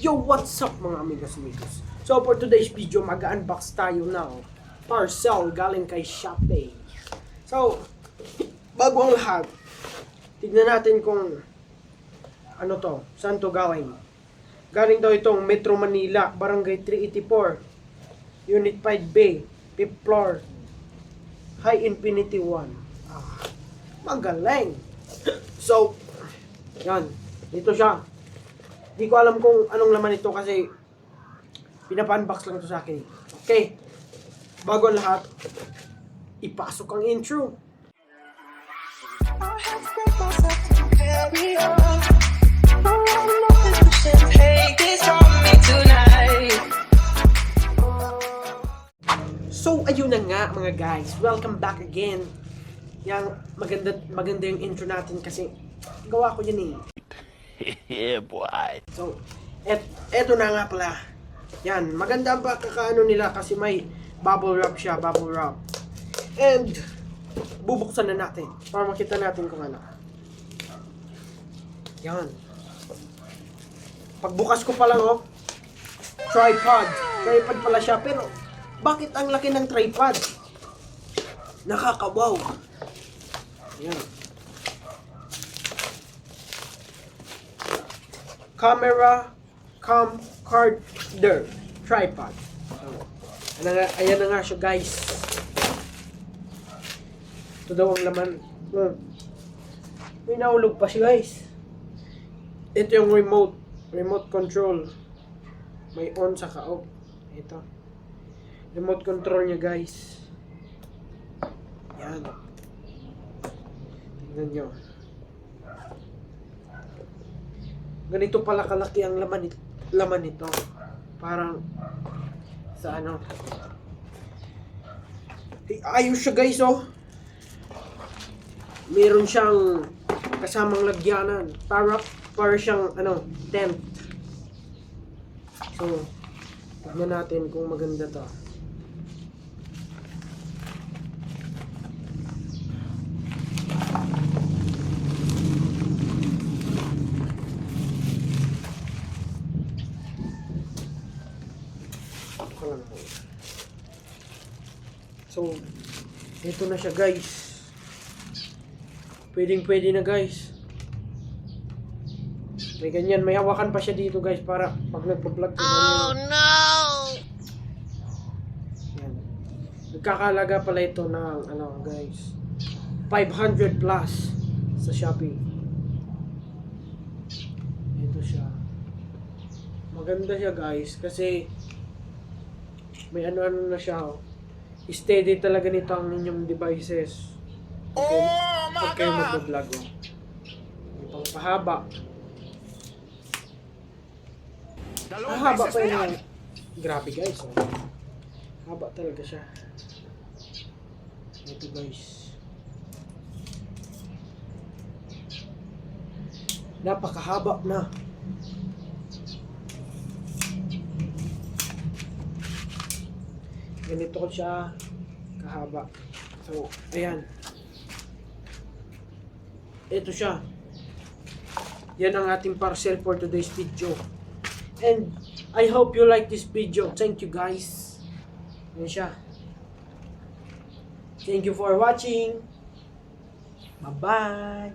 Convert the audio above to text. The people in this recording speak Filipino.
Yo, what's up mga amigos? So for today's video, mag-unbox tayo ng parcel galing kay Shopee. So, bago ang lahat, tignan natin kung ano to, saan to galing. Galing daw itong Metro Manila, Barangay 384, Unit 5B, 5th floor, High Infinity 1. Magaling! So, yan, dito siya. Di ko alam kung anong laman ito kasi pinapa-unbox lang ito sa akin. Okay, bago ang lahat, ipasok ang intro. So, ayun na nga mga guys, welcome back again. Yang maganda yung intro natin kasi gawa ko yun eh. Yeah, boy. So, eto na nga pala. Yan, maganda ang pagkakaano nila kasi may bubble wrap siya, bubble wrap. And, bubuksan na natin para makita natin kung ano. Yan. Pagbukas ko pa lang, oh, tripod. Tripod pala siya, pero bakit ang laki ng tripod? Nakakawaw. Yan. Camera, camcorder, tripod. So, ayan na nga siya guys. Ito daw ang laman. May nahulog pa siya guys. Ito yung remote control. May on sa off. Ito. Remote control niya guys. Yan. Tingnan nyo. Ganito pala kalaki ang laman nito. Parang sa ano. Ayos siya guys, oh. Meron siyang kasamang lagyanan. Para siyang ano, tent. So, tignan natin kung maganda to. So, ito na siya guys. Pwede na guys. May ganyan, may hawakan pa siya dito guys para pag nagpa-vlog ko. Oh no! Yan. Nagkakalaga pala ito ng ano guys, 500 plus sa Shopee. Ito siya. Maganda siya guys kasi may ano na siya, oh. Steady talaga nito ang inyong devices. Okay, pag kayo mag-vlog, oh. May pangpahaba. Haba pa yun. Grabe guys, oh. Haba talaga siya. Ito guys. Napakahaba na. Ganito ko siya kahaba. So, ayan. Ito siya. Yan ang ating parcel for today's video. And I hope you like this video. Thank you guys. Ayan siya. Thank you for watching. Bye-bye.